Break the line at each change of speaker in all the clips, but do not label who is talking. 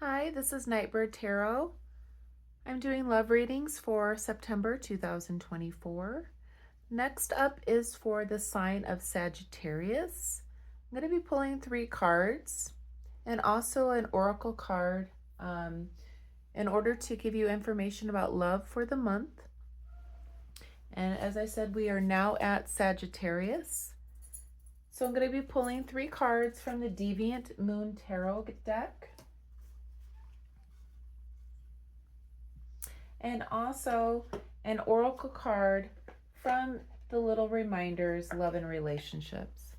Hi, this is Nightbird Tarot. I'm doing love readings for September 2024. Next up is for the sign of Sagittarius. I'm going to be pulling 3 cards and also an oracle card in order to give you information about love for the month. And as I said, we are now at Sagittarius. So I'm going to be pulling 3 cards from the Deviant Moon Tarot deck. And also an oracle card from the Little Reminders, Love and Relationships.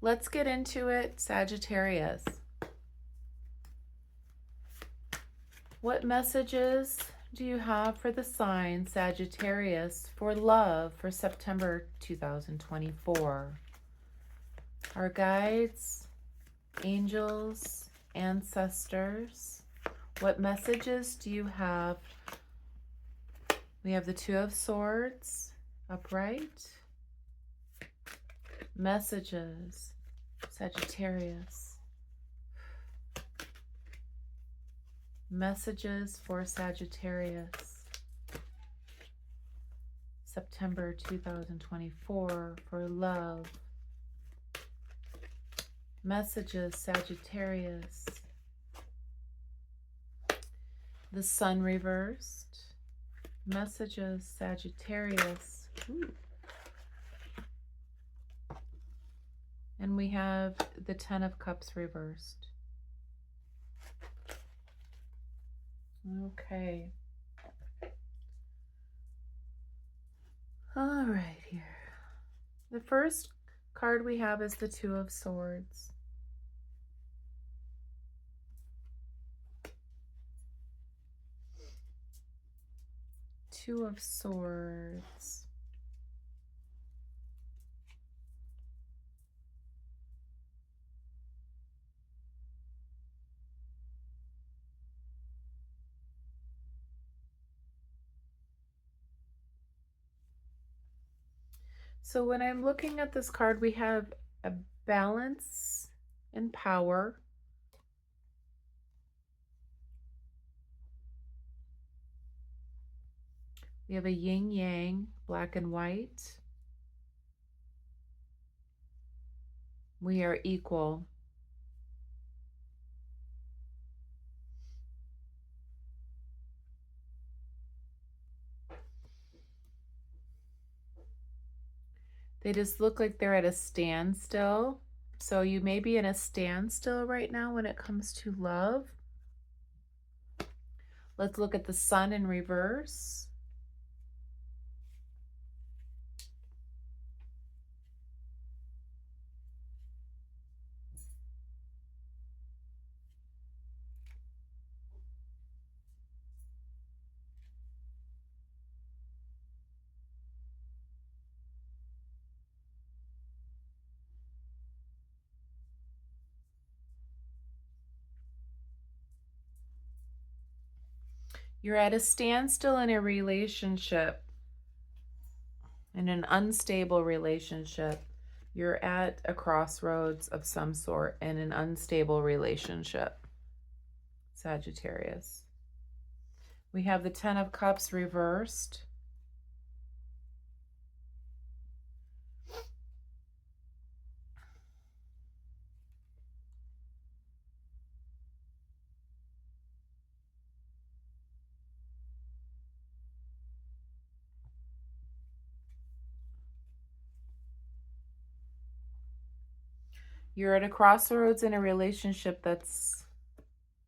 Let's get into it, Sagittarius. What messages do you have for the sign Sagittarius for love for September 2024? Our guides, angels, ancestors, what messages do you have? We have the Two of Swords upright. Messages, Sagittarius. Messages for Sagittarius. September 2024 for love. Messages, Sagittarius. The Sun reversed. Messages, Sagittarius. Ooh. And we have the Ten of Cups reversed. Okay. All right, here. The first card we have is the Two of Swords. Two of Swords. So when I'm looking at this card, we have a balance and power. We have a yin-yang, black and white. We are equal. They just look like they're at a standstill. So you may be in a standstill right now when it comes to love. Let's look at the Sun in reverse. You're at a standstill in a relationship, in an unstable relationship. You're at a crossroads of some sort in an unstable relationship, Sagittarius. We have the Ten of Cups reversed. You're at a crossroads in a relationship that's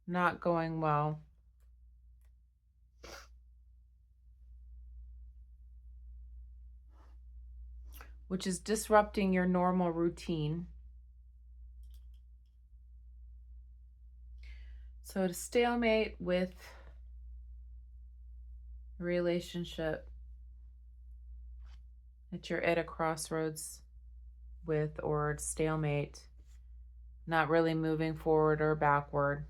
not going well. Which is disrupting your normal routine. So to stalemate with a relationship that you're at a crossroads with, or stalemate, not really moving forward or backward.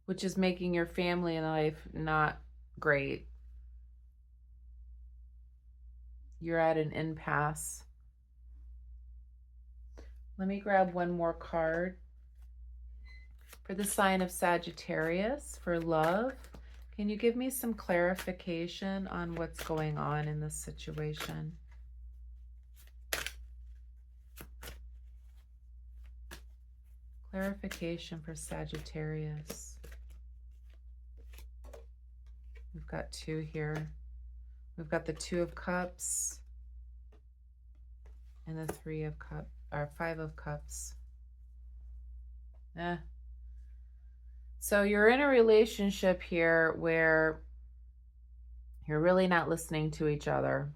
which is making your family life not great. You're at an impasse. Let me grab one more card for the sign of Sagittarius for love. Can you give me some clarification on what's going on in this situation? Clarification for Sagittarius. We've got two here. We've got the Two of Cups and the Three of Cups, or Five of Cups. So you're in a relationship here where you're really not listening to each other.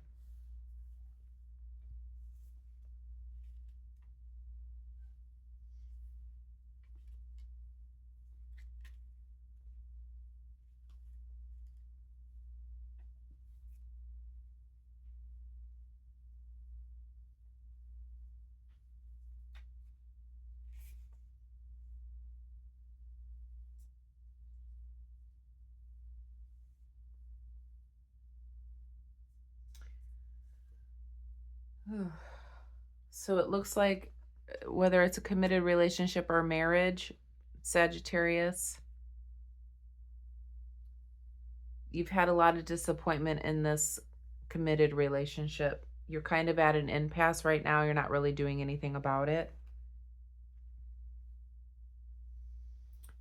So it looks like whether it's a committed relationship or marriage, Sagittarius, you've had a lot of disappointment in this committed relationship. You're kind of at an impasse right now. You're not really doing anything about it.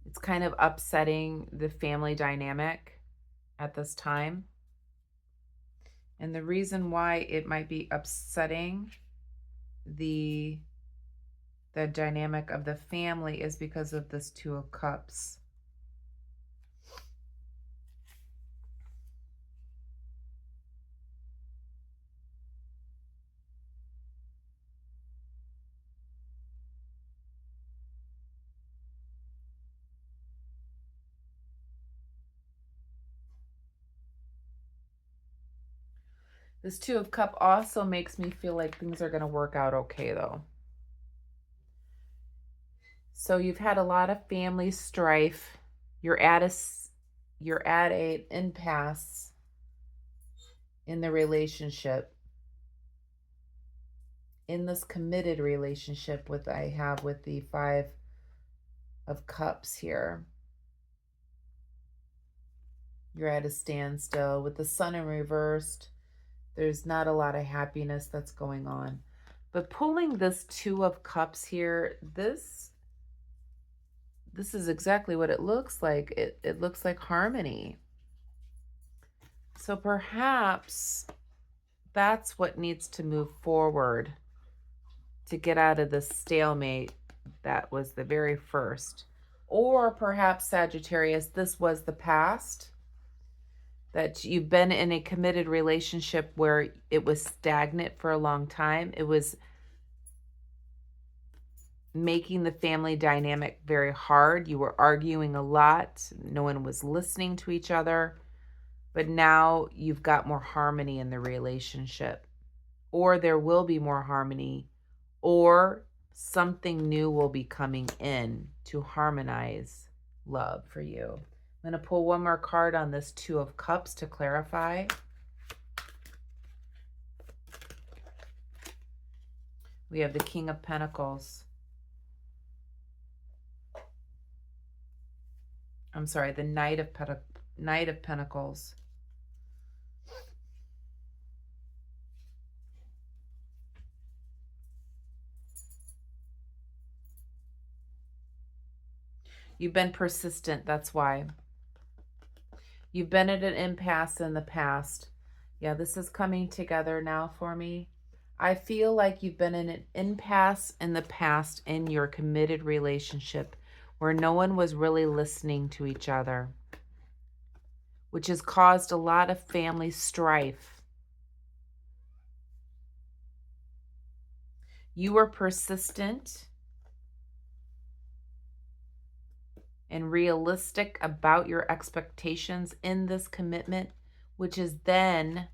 It's kind of upsetting the family dynamic at this time. And the reason why it might be upsetting the dynamic of the family is because of this Two of Cups. This Two of Cups also makes me feel like things are going to work out okay, though. So you've had a lot of family strife. You're at an impasse in the relationship, in this committed relationship I have with the Five of Cups here. You're at a standstill with the Sun in reversed. There's not a lot of happiness that's going on. But pulling this Two of Cups here, this is exactly what it looks like. It looks like harmony. So perhaps that's what needs to move forward to get out of this stalemate that was the very first. Or perhaps, Sagittarius, this was the past, that you've been in a committed relationship where it was stagnant for a long time. It was making the family dynamic very hard. You were arguing a lot. No one was listening to each other. But now you've got more harmony in the relationship. Or there will be more harmony. Or something new will be coming in to harmonize love for you. I'm going to pull one more card on this Two of Cups to clarify. We have the King of Pentacles. I'm sorry, the Knight of Pentacles. You've been persistent, that's why. You've been at an impasse in the past. Yeah, this is coming together now for me. I feel like you've been in an impasse in the past in your committed relationship where no one was really listening to each other, which has caused a lot of family strife. You were persistent and realistic about your expectations in this commitment, which has then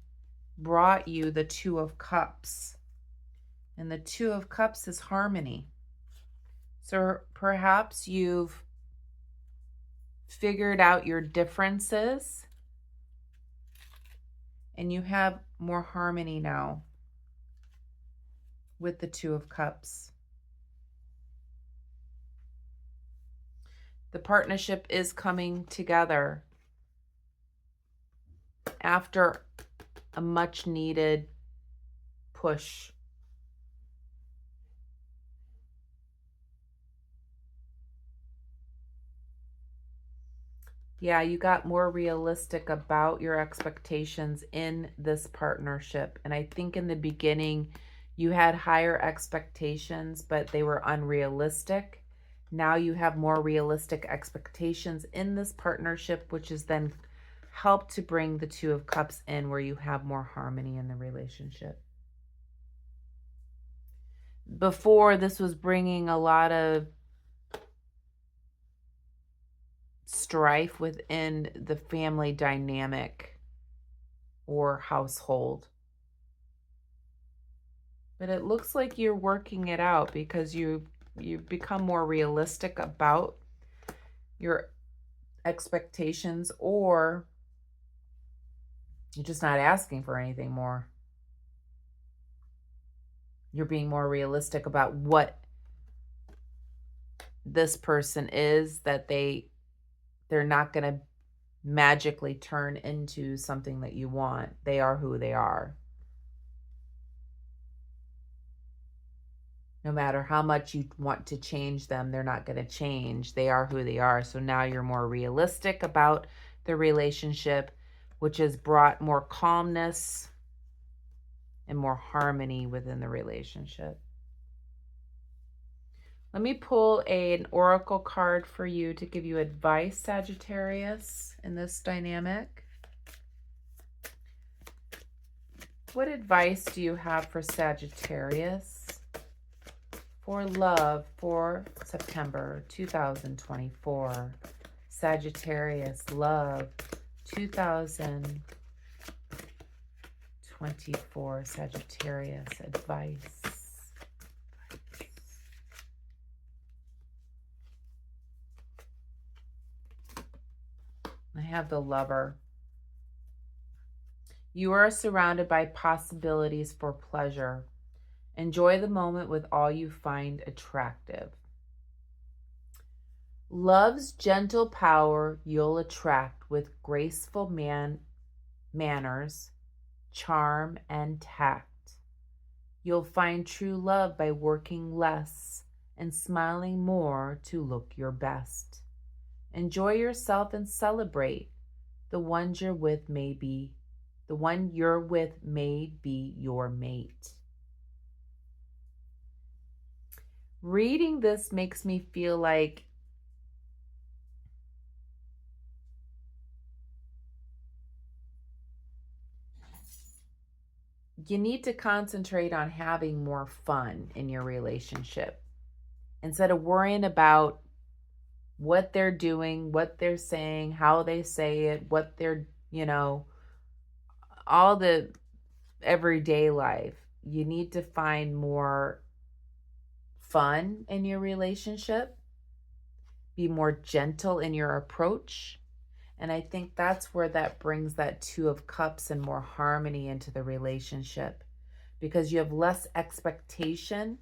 brought you the Two of Cups. And the Two of Cups is harmony. So perhaps you've figured out your differences, and you have more harmony now with the Two of Cups. The partnership is coming together after a much needed push. Yeah, you got more realistic about your expectations in this partnership. And I think in the beginning, you had higher expectations, but they were unrealistic. Now you have more realistic expectations in this partnership, which has then helped to bring the Two of Cups in, where you have more harmony in the relationship. Before, this was bringing a lot of strife within the family dynamic or household. But it looks like you're working it out because you've become more realistic about your expectations, or you're just not asking for anything more. You're being more realistic about what this person is, that they're not going to magically turn into something that you want. They are who they are. No matter how much you want to change them, they're not going to change. They are who they are. So now you're more realistic about the relationship, which has brought more calmness and more harmony within the relationship. Let me pull an oracle card for you to give you advice, Sagittarius, in this dynamic. What advice do you have for Sagittarius for love for September 2024? Sagittarius love 2024. Sagittarius advice. I have the Lover. You are surrounded by possibilities for pleasure. Enjoy the moment with all you find attractive. Love's gentle power you'll attract with graceful manners, charm, and tact. You'll find true love by working less and smiling more to look your best. Enjoy yourself and celebrate. The one you're with may be your mate. Reading this makes me feel like you need to concentrate on having more fun in your relationship instead of worrying about what they're doing, what they're saying, how they say it, what they're, all the everyday life. You need to find more fun in your relationship, be more gentle in your approach. And I think that's where that brings that Two of Cups and more harmony into the relationship, because you have less expectation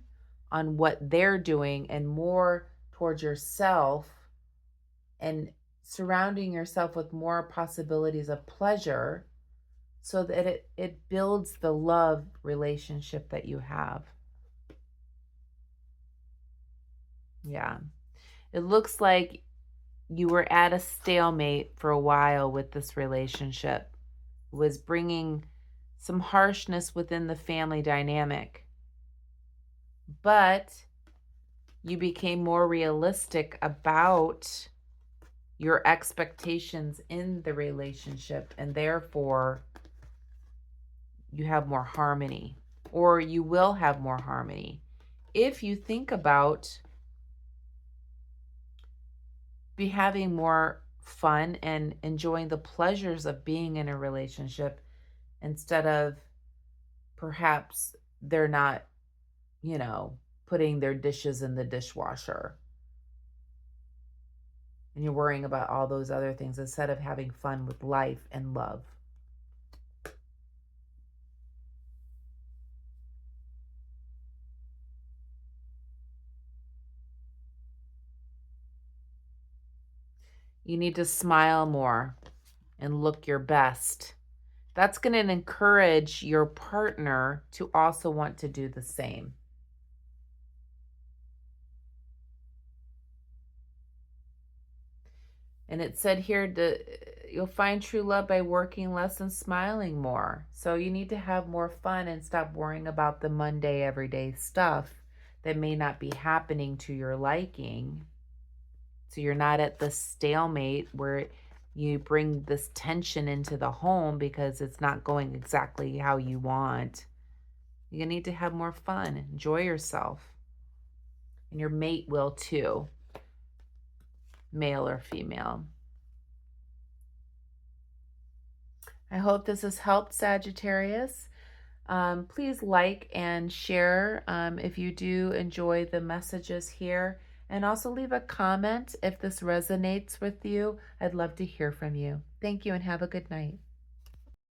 on what they're doing and more towards yourself, and surrounding yourself with more possibilities of pleasure so that it builds the love relationship that you have. Yeah. It looks like you were at a stalemate for a while with this relationship. It was bringing some harshness within the family dynamic. But you became more realistic about your expectations in the relationship, and therefore you have more harmony, or you will have more harmony if you think about having more fun and enjoying the pleasures of being in a relationship, instead of perhaps they're not, putting their dishes in the dishwasher. And you're worrying about all those other things instead of having fun with life and love. You need to smile more and look your best. That's going to encourage your partner to also want to do the same. And it said here you'll find true love by working less and smiling more. So you need to have more fun and stop worrying about the Monday, everyday stuff that may not be happening to your liking. So you're not at the stalemate where you bring this tension into the home because it's not going exactly how you want. You need to have more fun, enjoy yourself. And your mate will too, male or female. I hope this has helped, Sagittarius. Please like and share if you do enjoy the messages here. And also leave a comment if this resonates with you. I'd love to hear from you. Thank you and have a good night.